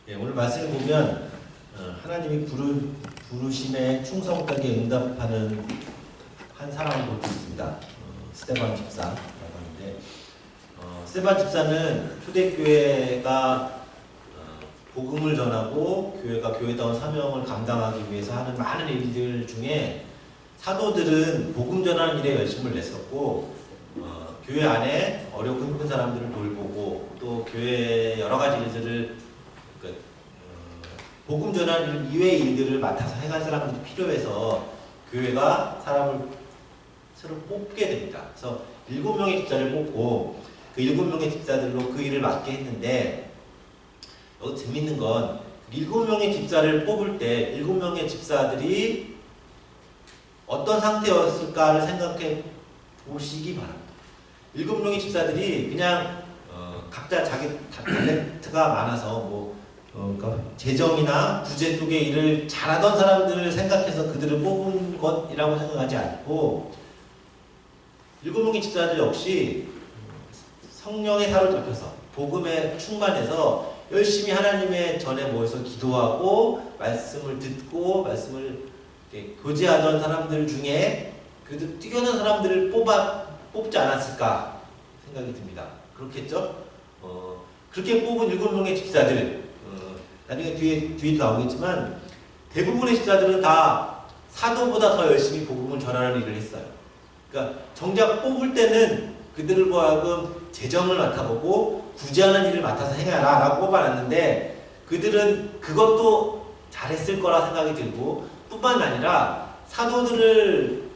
예, 오늘 말씀을 보면 하나님이 부르심에 충성되게 응답하는 한 사람을 볼 수 있습니다. 스데반 집사라고 하는데 스데반 집사는 초대교회가 복음을 전하고 교회가 교회다운 사명을 감당하기 위해서 하는 많은 일들 중에 사도들은 복음 전하는 일에 열심을 냈었고 교회 안에 어렵고 힘든 사람들을 돌보고 또 교회의 여러 가지 일들을 복음 전하는 일 이외의 일들을 맡아서 행할 사람들이 필요해서 교회가 사람을 새로 뽑게 됩니다. 그래서 7명의 집사를 뽑고 그 7명의 집사들로 그 일을 맡게 했는데 여기 재밌는 건 7명의 집사를 뽑을 때 7명의 집사들이 어떤 상태였을까를 생각해 보시기 바랍니다. 7명의 집사들이 그냥 각자 자기 탤런트가 많아서 그러니까 재정이나 부재 쪽의 일을 잘하던 사람들을 생각해서 그들을 뽑은 것이라고 생각하지 않고 7명의 집사들 역시 성령에 사로잡혀서 복음에 충만해서 열심히 하나님의 전에 모여서 기도하고 말씀을 듣고 말씀을 교제하던 사람들 중에 그래도 뛰어난 사람들을 뽑지 않았을까 생각이 듭니다. 그렇겠죠? 그렇게 뽑은 7명의 집사들 나중에 뒤에도 나오겠지만 대부분의 집사들은 다 사도보다 더 열심히 복음을 전하는 일을 했어요. 그러니까 정작 뽑을 때는 그들을 보아하금 재정을 맡아보고 구제하는 일을 맡아서 행하라 라고 뽑아놨는데 그들은 그것도 잘했을 거라 생각이 들고 뿐만 아니라 사도들의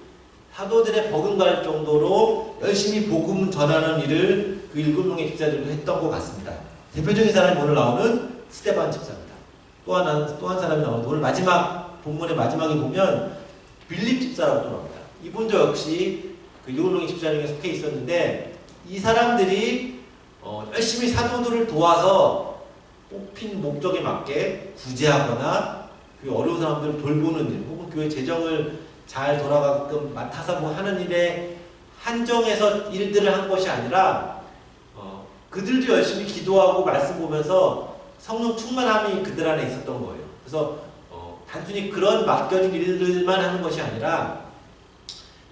버금갈 정도로 열심히 복음 전하는 일을 그 7명의 집사들도 했던 것 같습니다. 대표적인 사람이 오늘 나오는 스데반 집사입니다. 또 한 사람이 나오는데 오늘 본문의 마지막에 보면 빌립 집사라고 또 나옵니다. 이분도 역시 그 7명의 집사 중에 속해 있었는데 이 사람들이 열심히 사도들을 도와서 뽑힌 목적에 맞게 구제하거나 그 어려운 사람들을 돌보는 일 혹은 교회 재정을 잘 돌아가게끔 맡아서 하는 일에 한정해서 일들을 한 것이 아니라 그들도 열심히 기도하고 말씀 보면서 성령 충만함이 그들 안에 있었던 거예요. 그래서 단순히 그런 맡겨진 일들만 하는 것이 아니라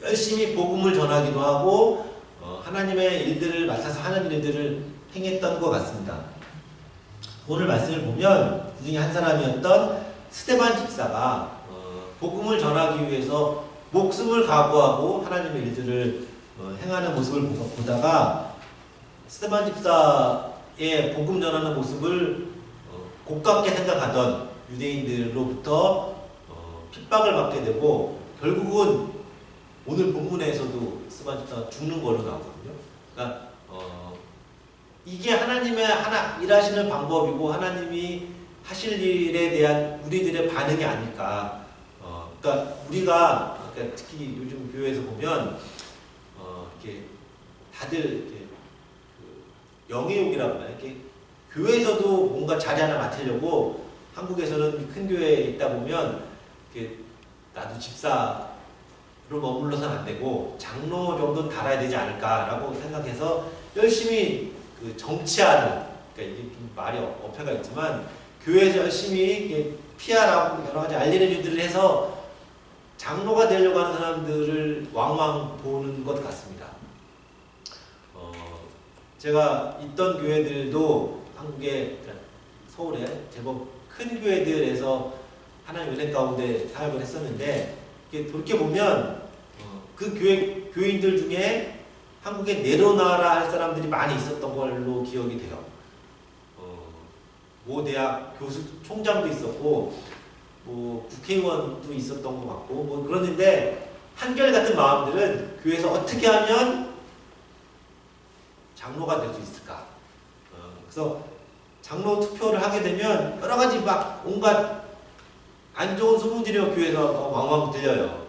열심히 복음을 전하기도 하고 하나님의 일들을 맡아서 하는 일들을 행했던 것 같습니다. 오늘 말씀을 보면 그 중에 한 사람이었던 스데반 집사가 복음을 전하기 위해서 목숨을 각오하고 하나님의 일들을 행하는 모습을 보다가 스데반 집사의 복음 전하는 모습을 고깝게 생각하던 유대인들로부터 핍박을 받게 되고 결국은 오늘 본문에서도 스데반 집사가 죽는 걸로 나오거든요. 그러니까 이게 하나님의 일하시는 방법이고 하나님이 하실 일에 대한 우리들의 반응이 아닐까. 그러니까 우리가 특히 요즘 교회에서 보면 이렇게 다들 이렇게 영예욕이라고 하나요? 이렇게 교회에서도 뭔가 자리 하나 맡으려고 한국에서는 큰 교회에 있다 보면 이렇게 나도 집사로 머물러서는 안 되고 장로 정도는 달아야 되지 않을까라고 생각해서 열심히 그 정치하는 그러니까 이게 좀 말이 어폐가 있지만 교회에서 열심히 PR하고 여러 가지 알리는 일들을 해서 장로가 되려고 하는 사람들을 왕왕 보는 것 같습니다. 제가 있던 교회들도 한국에 서울에 제법 큰 교회들에서 하나님 은혜 가운데 사역을 했었는데 그렇게 보면 그 교인들 중에 한국에 내려놔라 할 사람들이 많이 있었던 걸로 기억이 돼요. 모 대학 교수 총장도 있었고 국회의원도 있었던 것 같고 그러는데 한결같은 마음들은 교회에서 어떻게 하면 장로가 될 수 있을까? 그래서 장로 투표를 하게 되면 여러 가지 막 온갖 안 좋은 소문들이 교회에서 왕왕 들려요.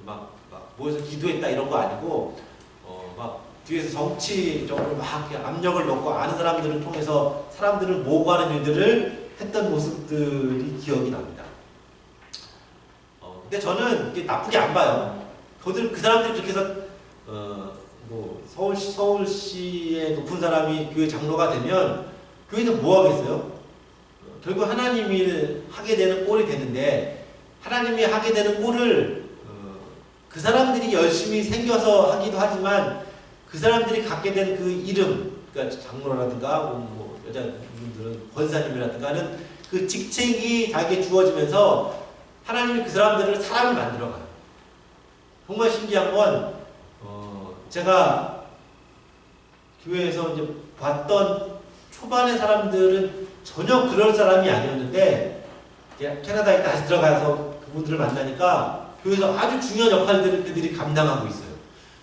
막 모여서 기도했다 이런 거 아니고 막 뒤에서 정치적으로 막 압력을 넣고 아는 사람들을 통해서 사람들을 모으고 하는 일들을 했던 모습들이 기억이 납니다. 근데 저는 이게 나쁘게 안 봐요. 그 사람들이 그렇게 해서 서울시의 높은 사람이 교회 장로가 되면 교회에서 뭐 하겠어요? 결국 하나님이 하게 되는 꼴이 되는데, 하나님이 하게 되는 꼴을 그 사람들이 열심히 생겨서 하기도 하지만 그 사람들이 갖게 된 그 이름, 그러니까 장로라든가 뭐 여자분들은 권사님이라든가 하는 그 직책이 자기에게 주어지면서 하나님이 그 사람들을 사람을 만들어가요. 정말 신기한 건 제가 교회에서 이제 봤던 초반의 사람들은 전혀 그럴 사람이 아니었는데, 캐나다에 다시 들어가서 그분들을 만나니까 교회에서 아주 중요한 역할들을 그들이 감당하고 있어요.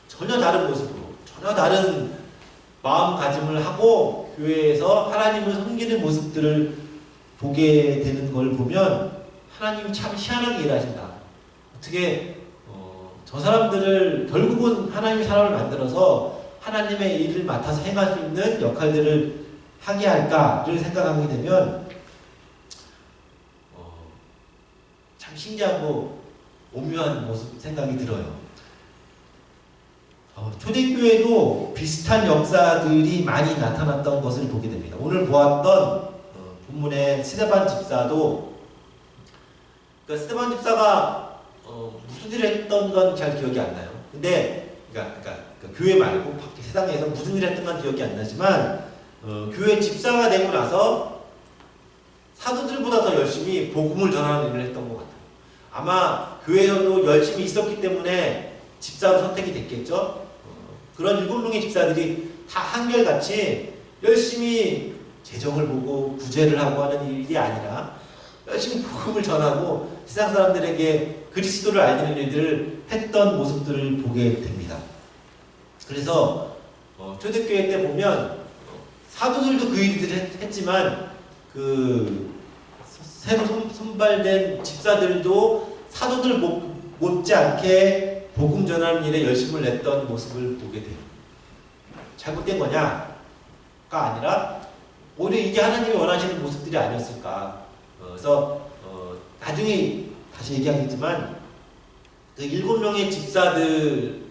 전혀 다른 모습으로, 전혀 다른 마음가짐을 하고 교회에서 하나님을 섬기는 모습들을 보게 되는 걸 보면 하나님 참 희한하게 일하신다. 어떻게 저 사람들을 결국은 하나님이 사람을 만들어서 하나님의 일을 맡아서 행할 수 있는 역할들을 하게 할까를 생각하게 되면 참 신기하고 오묘한 모습 생각이 들어요. 초대교회도 비슷한 역사들이 많이 나타났던 것을 보게 됩니다. 오늘 보았던 본문의 스데반 집사도, 그러니까 스데반 집사가 무슨 일을 했던 건 잘 기억이 안 나요. 근데 그러니까 교회 말고 밖에 세상에서 무슨 일을 했던 건 기억이 안 나지만 교회 집사가 되고 나서 사도들보다 더 열심히 복음을 전하는 일을 했던 것 같아요. 아마 교회에서도 열심히 있었기 때문에 집사로 선택이 됐겠죠. 그런 7명의 집사들이 다 한결같이 열심히 재정을 보고 구제를 하고 하는 일이 아니라 열심히 복음을 전하고 세상 사람들에게 그리스도를 알리는 일들을 했던 모습들을 보게 됩니다. 그래서 초대교회 때 보면 사도들도 그 일들을 했지만 그 새로 선발된 집사들도 사도들 못지않게 복음 전하는 일에 열심을 냈던 모습을 보게 돼요. 잘못된 거냐가 아니라 오히려 이게 하나님이 원하시는 모습들이 아니었을까. 그래서 나중에 다시 얘기하겠지만 그 7명의 집사들은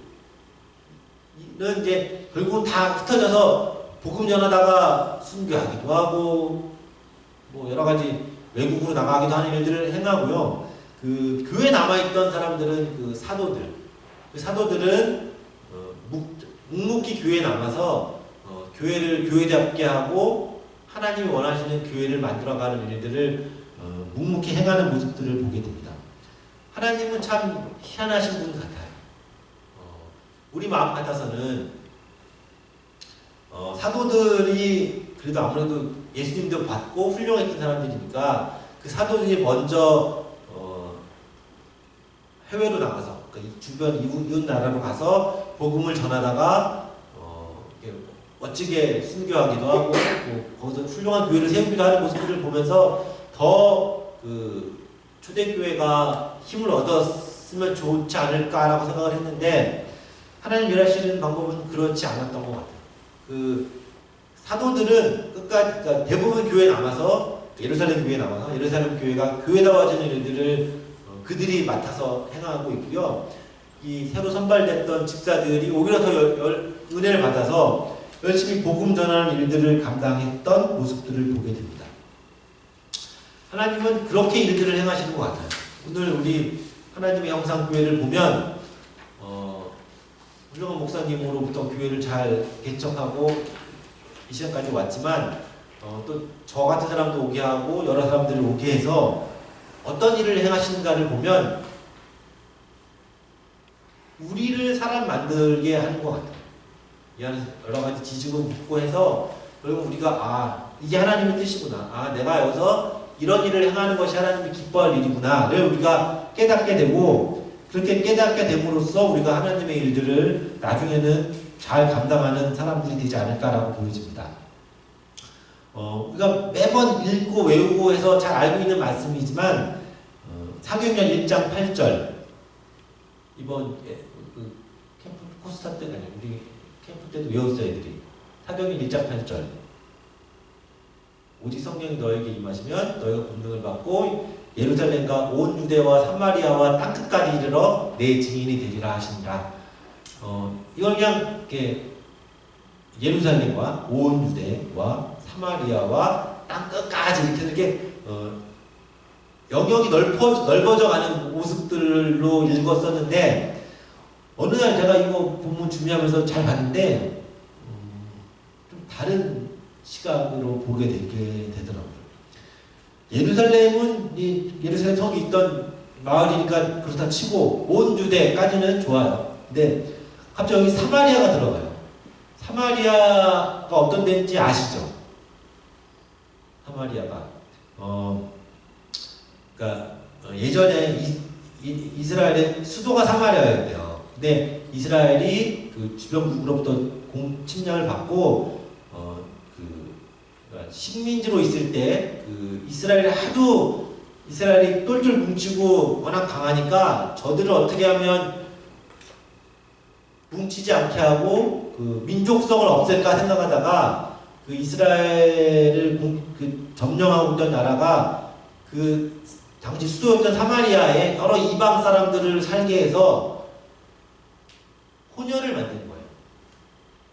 이제 결국은 다 흩어져서 복음 전하다가 순교하기도 하고 뭐 여러 가지 외국으로 나가기도 하는 일들을 행하고요. 그 교회에 남아있던 사람들은 그 사도들은 묵묵히 교회에 남아서 교회를 교회답게 하고 하나님이 원하시는 교회를 만들어가는 일들을 묵묵히 행하는 모습들을 보게 됩니다. 하나님은 참 희한하신 분 같아요. 우리 마음 같아서는 사도들이 그래도 아무래도 예수님도 받고 훌륭했던 사람들이니까 그 사도들이 먼저 해외로 나가서 그러니까 주변 이웃 나라로 가서 복음을 전하다가 멋지게 순교하기도 하고 거기서 훌륭한 교회를 세우기도 하는 모습들을 보면서 더 그 초대교회가 힘을 얻었으면 좋지 않을까라고 생각을 했는데 하나님 일하시는 방법은 그렇지 않았던 것 같아요. 그 사도들은 끝까지 그러니까 대부분 교회에 남아서 예루살렘 교회에 남아서 예루살렘 교회가 교회다워지는 일들을 그들이 맡아서 행하고 있고요. 이 새로 선발됐던 집사들이 오히려 더 은혜를 받아서 열심히 복음 전하는 일들을 감당했던 모습들을 보게 됩니다. 하나님은 그렇게 일들을 행하시는 것 같아요. 오늘 우리 하나님의 형상교회를 보면 훌륭한 목사님으로부터 교회를 잘 개척하고 이 시간까지 왔지만 또 저 같은 사람도 오게 하고 여러 사람들을 오게 해서 어떤 일을 행하시는가를 보면 우리를 사람 만들게 하는 것 같아요. 이 안에서 여러 가지 지지고 묻고 해서 결국 우리가 이게 하나님의 뜻이구나. 내가 여기서 이런 일을 행하는 것이 하나님이 기뻐할 일이구나를 우리가 깨닫게 되고 그렇게 깨닫게 됨으로써 우리가 하나님의 일들을 나중에는 잘 감당하는 사람들이 되지 않을까라고 보여집니다. 우리가 매번 읽고 외우고 해서 잘 알고 있는 말씀이지만 사도행전 1장 8절 이번 캠프 코스타 때가 아니라 우리 캠프 때도 외웠어요 애들이. 사도행전 1장 8절 오직 성령이 너에게 임하시면 너희가 권능을 받고 예루살렘과 온 유대와 사마리아와 땅끝까지 이르러 내 증인이 되리라 하시니라. 이건 그냥 이렇게 예루살렘과 온 유대와 사마리아와 땅 끝까지 이렇게 영역이 넓어져 가는 모습들로 읽었었는데 어느 날 제가 이거 본문 준비하면서 잘 봤는데 좀 다른 시각으로 보게 되더라고요. 예루살렘은 예루살렘 성이 있던 마을이니까 그렇다 치고 온 유대까지는 좋아요. 근데 갑자기 여기 사마리아가 들어가요. 사마리아가 어떤 데인지 아시죠? 사마리아가 그러니까 예전에 이스라엘의 수도가 사마리아였대요. 근데 이스라엘이 그 주변국으로부터 침략을 받고 그러니까 식민지로 있을 때 그 이스라엘이 똘똘 뭉치고 워낙 강하니까 저들을 어떻게 하면 뭉치지 않게 하고 그 민족성을 없앨까 생각하다가 그 이스라엘을 점령하고 있던 나라가 그 당시 수도였던 사마리아에 여러 이방 사람들을 살게 해서 혼혈을 만든 거예요.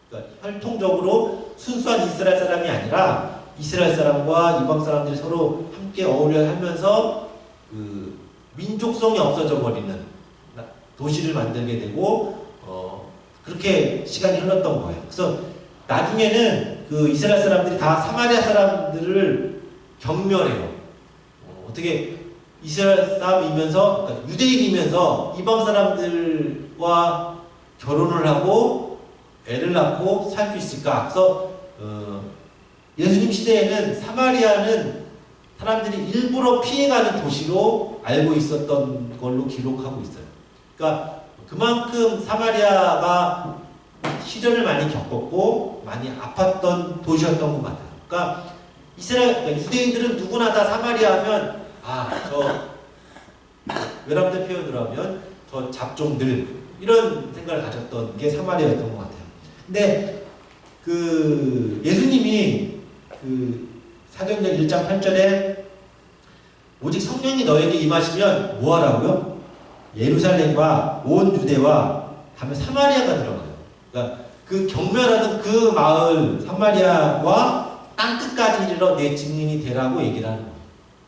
그러니까 혈통적으로 순수한 이스라엘 사람이 아니라 이스라엘 사람과 이방 사람들이 서로 함께 어울려 하면서 그 민족성이 없어져 버리는 도시를 만들게 되고 그렇게 시간이 흘렀던 거예요. 그래서 나중에는 그 이스라엘 사람들이 다 사마리아 사람들을 경멸해요. 어떻게 이스라엘 사람이면서 그러니까 유대인이면서 이방 사람들과 결혼을 하고 애를 낳고 살 수 있을까? 그래서 예수님 시대에는 사마리아는 사람들이 일부러 피해가는 도시로 알고 있었던 걸로 기록하고 있어요. 그러니까 그만큼 사마리아가 시련을 많이 겪었고 많이 아팠던 도시였던 것 같아요. 그러니까 그러니까 유대인들은 누구나 다 사마리아 하면 저 외람된 표현으로 하면 저 잡종들 이런 생각을 가졌던 게 사마리아였던 것 같아요. 근데 그 예수님이 그 사도행전 1장 8절에 오직 성령이 너에게 임하시면 뭐 하라고요? 예루살렘과 온 유대와 다음에 사마리아가 들어가요. 그러니까 그 경멸하는 그 마을 사마리아와 땅 끝까지 이르러 내 증인이 되라고 얘기를 하는 거예요.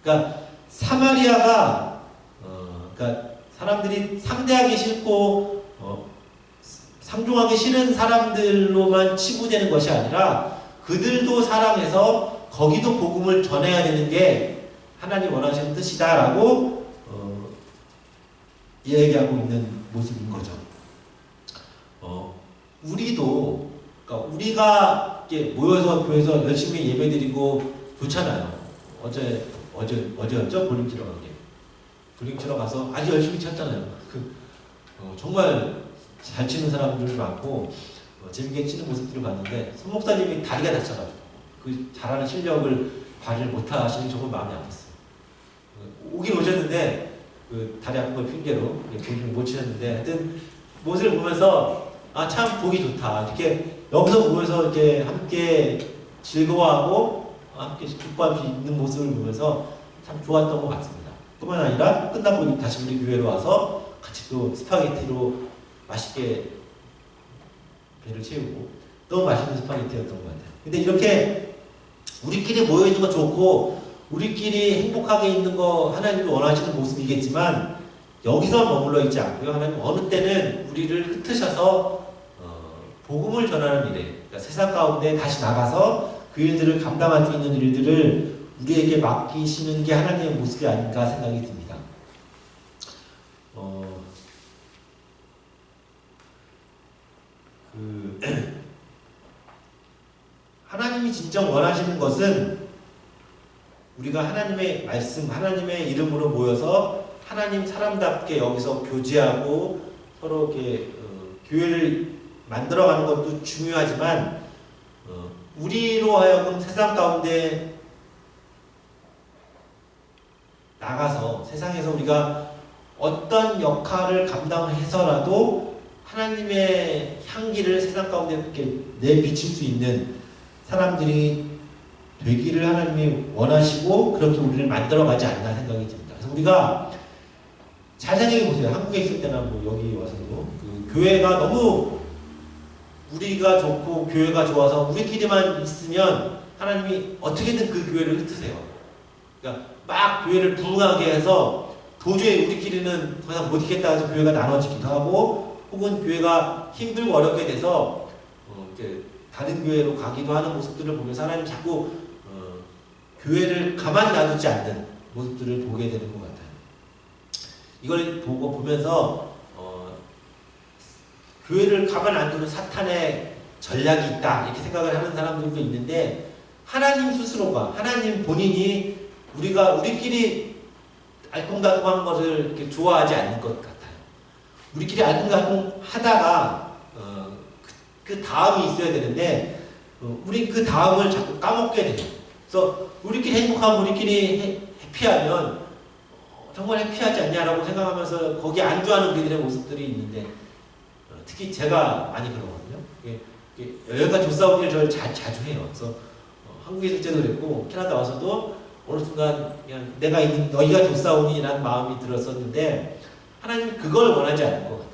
그러니까 사마리아가 그러니까 사람들이 상대하기 싫고 상종하기 싫은 사람들로만 치부되는 것이 아니라 그들도 사랑해서 거기도 복음을 전해야 되는 게 하나님 원하시는 뜻이다라고 얘기하고 있는 모습인 거죠. 우리도 그러니까 우리가 이렇게 모여서 교회에서 열심히 예배드리고 좋잖아요. 어제였죠? 볼링 치러 간 게. 볼링 치러 가서 아주 열심히 쳤잖아요. 정말 잘 치는 사람들 많고 재밌게 치는 모습들을 봤는데 손 목사님이 다리가 다쳐가지고 그 잘하는 실력을 발휘를 못하시는 정말 마음이 아팠어요. 오긴 오셨는데 그 다리 아픈 걸 핑계로 볼링을 못 치셨는데 하여튼 모습을 보면서 참 보기 좋다. 이렇게 여기서 모여서 이렇게 함께 즐거워하고 함께 기뻐할 수 있는 모습을 보면서 참 좋았던 것 같습니다. 뿐만 아니라 끝나고 다시 우리 교회로 와서 같이 또 스파게티로 맛있게 배를 채우고 너무 맛있는 스파게티였던 것 같아요. 근데 이렇게 우리끼리 모여있는 거 좋고 우리끼리 행복하게 있는 거 하나님도 원하시는 모습이겠지만 여기서 머물러 있지 않고요. 하나님 어느 때는 우리를 흩으셔서 복음을 전하는 일에 그러니까 세상 가운데 다시 나가서 그 일들을 감당할 수 있는 일들을 우리에게 맡기시는 게 하나님의 모습이 아닌가 생각이 듭니다. 하나님이 진짜 원하시는 것은 우리가 하나님의 말씀, 하나님의 이름으로 모여서 하나님 사람답게 여기서 교제하고 서로 이렇게 교회를 만들어가는 것도 중요하지만 우리로 하여금 세상 가운데 나가서 세상에서 우리가 어떤 역할을 감당해서라도 하나님의 향기를 세상 가운데 이렇게 내비칠 수 있는 사람들이 되기를 하나님이 원하시고 그렇게 우리를 만들어가지 않나 생각이 듭니다. 그래서 우리가 잘 생각해 보세요. 한국에 있을 때나 뭐 여기 와서도 그 교회가 너무 우리가 좋고 교회가 좋아서 우리끼리만 있으면 하나님이 어떻게든 그 교회를 흩으세요. 그러니까 막 교회를 부흥하게 해서 도저히 우리끼리는 더 이상 못 있겠다 해서 교회가 나눠지기도 하고, 혹은 교회가 힘들고 어렵게 돼서 이제 다른 교회로 가기도 하는 모습들을 보면서 하나님 자꾸 교회를 가만 놔두지 않는 모습들을 보게 되는 것 같아요. 이걸 보면서 교회를 가만 안 두는 사탄의 전략이 있다 이렇게 생각을 하는 사람들도 있는데, 하나님 스스로가, 하나님 본인이 우리끼리 알콩달콩한 것을 이렇게 좋아하지 않는 것 같아요. 우리끼리 알콩달콩 하다가 그 다음이 있어야 되는데 우리 그 다음을 자꾸 까먹게 돼요. 그래서 우리끼리 행복하면, 우리끼리 해피하면 정말 해피하지 않냐라고 생각하면서 거기에 안주하는 우리들의 모습들이 있는데, 특히 제가 많이 그러거든요. 여기가 조싸움을 저를 자주 해요. 그래서 한국에 있을 때도 그랬고 캐나다 와서도 어느 순간 그냥 내가 있는 너희가 조싸움이라는 마음이 들었었는데, 하나님이 그걸 원하지 않는 것 같아요.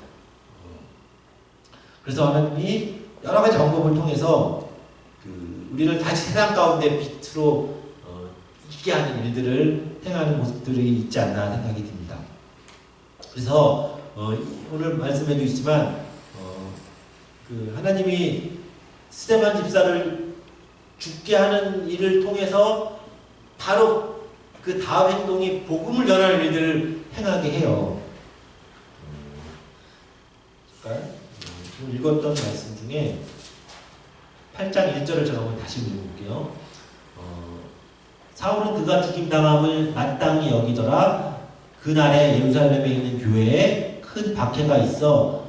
그래서 하나님이 여러 가지 방법을 통해서 우리를 다시 세상 가운데 빛으로 있게 하는 일들을 행하는 모습들이 있지 않나 생각이 듭니다. 그래서 오늘 말씀에도 있지만 하나님이 스데반 집사를 죽게 하는 일을 통해서 바로 그 다음 행동이 복음을 전하는 일들을 행하게 해요. 오늘 읽었던 말씀 중에 8장 1절을 제가 한번 다시 읽어볼게요. 사울은 그가 죽임당함을 마땅히 여기더라. 그날에 예루살렘에 있는 교회에 큰 박해가 있어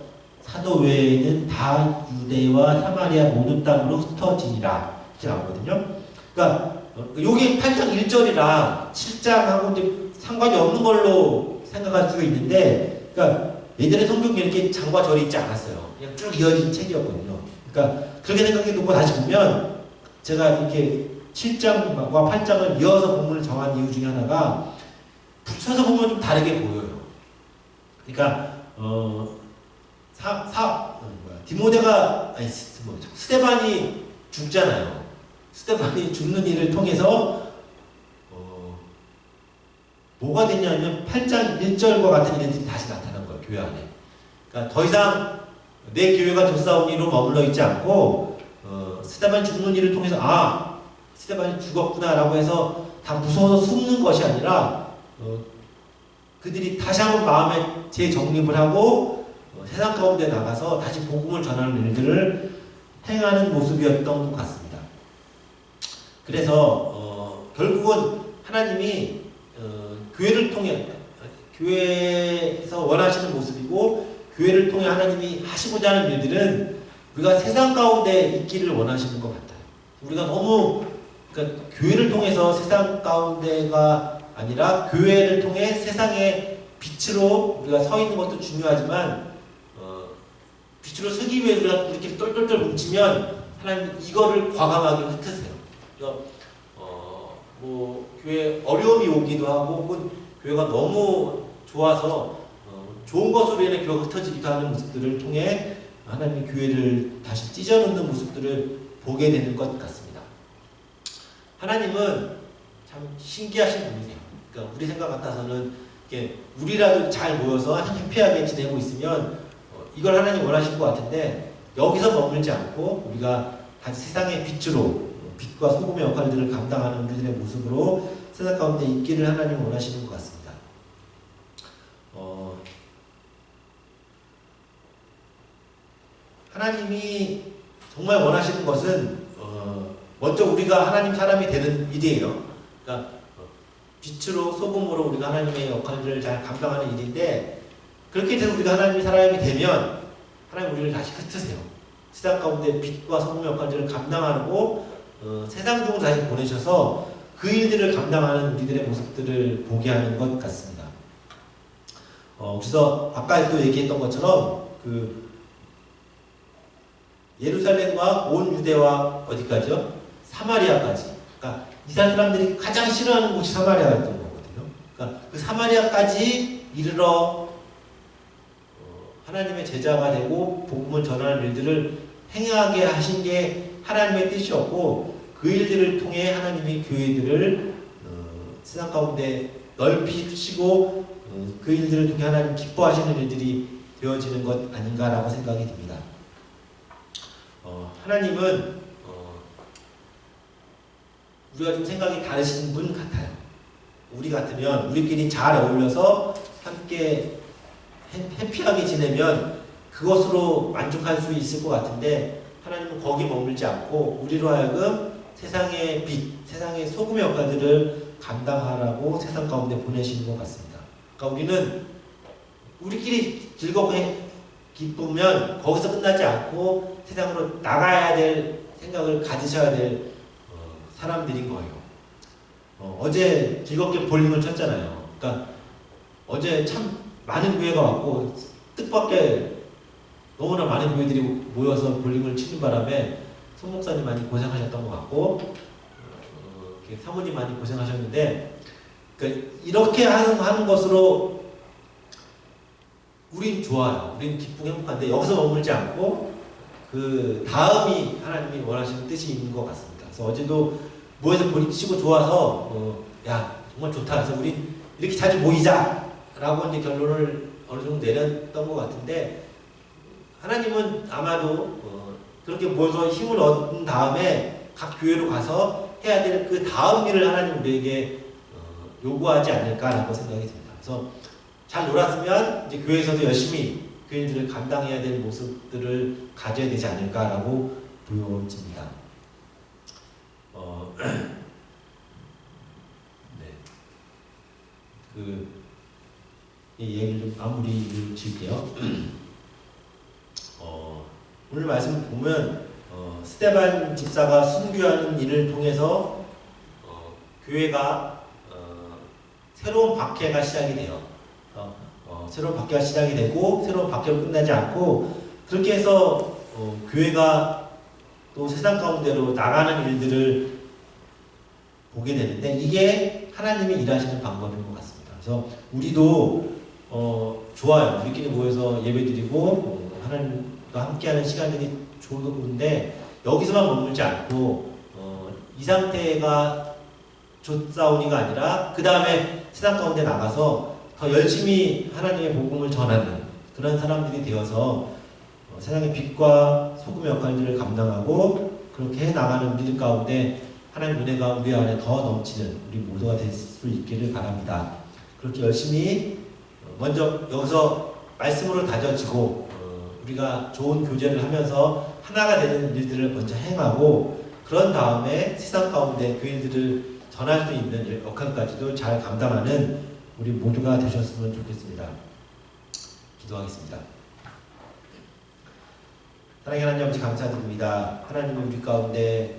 사도 외에는 다 유대와 사마리아 모든 땅으로 흩어지니라. 이렇게 나오거든요. 그러니까 여기 8장 1절이랑 7장하고 이제 상관이 없는 걸로 생각할 수가 있는데, 그러니까 예전에 성경에 이렇게 장과 절이 있지 않았어요. 그냥 쭉 이어진 책이었거든요. 그러니까 그렇게 생각해두고 다시 보면, 제가 이렇게 7장과 8장을 이어서 본문을 정한 이유 중에 하나가 붙여서 보면 좀 다르게 보여요. 그러니까 디모데가 스데반이 죽잖아요. 스데반이 죽는 일을 통해서 뭐가 됐냐면 8장 1절과 같은 일들이 다시 나타난 거예요. 교회 안에. 그러니까 더 이상 내 교회가 조싸움이로 머물러 있지 않고 스데반이 죽는 일을 통해서 스데반이 죽었구나라고 해서 다 무서워서 숨는 것이 아니라 그들이 다시 한번 마음에 재정립을 하고 세상 가운데 나가서 다시 복음을 전하는 일들을 행하는 모습이었던 것 같습니다. 그래서 결국은 하나님이 교회를 통해, 교회에서 원하시는 모습이고 교회를 통해 하나님이 하시고자 하는 일들은 우리가 세상 가운데 있기를 원하시는 것 같아요. 우리가 너무 그러니까 교회를 통해서 세상 가운데가 아니라 교회를 통해 세상의 빛으로 우리가 서 있는 것도 중요하지만 빛으로 서기 위해 우리가 이렇게 똘똘똘 뭉치면 하나님 이거를 과감하게 흩으세요. 교회 어려움이 오기도 하고 혹은 교회가 너무 좋아서 좋은 것으로 인해 교회가 흩어지기도 하는 모습들을 통해 하나님이 교회를 다시 찢어놓는 모습들을 보게 되는 것 같습니다. 하나님은 참 신기하신 분이세요. 그러니까 우리 생각 같아서는 이렇게 우리라도 잘 모여서 해피하게 지내고 있으면 이걸 하나님 원하실 것 같은데, 여기서 머물지 않고 우리가 다시 세상의 빛으로 빛과 소금의 역할들을 감당하는 우리들의 모습으로 세상 가운데 있기를 하나님 원하시는 것 같습니다. 하나님이 정말 원하시는 것은 먼저 우리가 하나님 사람이 되는 일이에요. 그러니까 빛으로 소금으로 우리가 하나님의 역할을 잘 감당하는 일인데, 그렇게 돼서 우리가 하나님의 사람이 되면 하나님 우리를 다시 흩으세요. 세상 가운데 빛과 소금의 역할들을 감당하고 세상 중으로 다시 보내셔서 그 일들을 감당하는 우리들의 모습들을 보게 하는 것 같습니다. 그래서 아까 또 얘기했던 것처럼 예루살렘과 온 유대와 어디까지요? 사마리아까지. 그러니까 이스라엘 사람들이 가장 싫어하는 곳이 사마리아였던 거거든요. 그러니까 그 사마리아까지 이르러 하나님의 제자가 되고 복음을 전하는 일들을 행하게 하신 게 하나님의 뜻이었고, 그 일들을 통해 하나님이 교회들을 세상 가운데 넓히시고 그 일들을 통해 하나님 기뻐하시는 일들이 되어지는 것 아닌가라고 생각이 듭니다. 하나님은 우리가 좀 생각이 다르신 분 같아요. 우리 같으면 우리끼리 잘 어울려서 함께 해피하게 지내면 그것으로 만족할 수 있을 것 같은데 하나님은 거기 머물지 않고 우리로 하여금 세상의 빛, 세상의 소금의 역할들을 감당하라고 세상 가운데 보내시는 것 같습니다. 그러니까 우리는 우리끼리 즐겁고 기쁘면 거기서 끝나지 않고 세상으로 나가야 될 생각을 가지셔야 될 사람들인 거예요. 어제 즐겁게 볼링을 쳤잖아요. 그러니까 어제 참 많은 교회가 왔고 뜻밖의 너무나 많은 교회들이 모여서 볼링을 치는 바람에 송 목사님 많이 고생하셨던 것 같고 사모님 많이 고생하셨는데 그러니까 이렇게 하는 것으로 우린 좋아요. 우린 기쁘고 행복한데 여기서 머물지 않고 그 다음이 하나님이 원하시는 뜻이 있는 것 같습니다. 그래서 어제도 모여서 볼링 치고 좋아서 야 정말 좋다. 그래서 우리 이렇게 자주 모이자라고 이제 결론을 어느 정도 내렸던 것 같은데 하나님은 아마도 그렇게 모여서 힘을 얻은 다음에 각 교회로 가서 해야 될 그 다음 일을 하나님 우리에게 요구하지 않을까라고 생각이 듭니다. 그래서 잘 놀았으면 이제 교회에서도 열심히 그 일들을 감당해야 될 모습들을 가져야 되지 않을까라고 보여집니다. 네. 이 얘기를 좀 마무리를 지을게요. 오늘 말씀 보면 스데반 집사가 순교하는 일을 통해서 교회가 새로운 박해가 시작이 돼요. 새로운 박해가 시작이 되고 새로운 박해로 끝나지 않고 그렇게 해서 교회가 또 세상 가운데로 나가는 일들을 보게 되는데 이게 하나님이 일하시는 방법인 것 같습니다. 그래서 우리도 좋아요. 우리끼리 모여서 예배드리고 하나님과 함께하는 시간들이 좋은데 여기서만 머물지 않고 이 상태가 좋사오니가 아니라 그 다음에 세상 가운데 나가서 더 열심히 하나님의 복음을 전하는 그런 사람들이 되어서 세상의 빛과 소금의 역할들을 감당하고 그렇게 해나가는 우리들 가운데 하나님의 은혜가 우리 안에 더 넘치는 우리 모두가 될 수 있기를 바랍니다. 그렇게 열심히 먼저 여기서 말씀으로 다져지고 우리가 좋은 교제를 하면서 하나가 되는 일들을 먼저 행하고 그런 다음에 세상 가운데 그 일들을 전할 수 있는 역할까지도 잘 감당하는 우리 모두가 되셨으면 좋겠습니다. 기도하겠습니다. 사랑의 하나님 아버지 감사드립니다. 하나님은 우리 가운데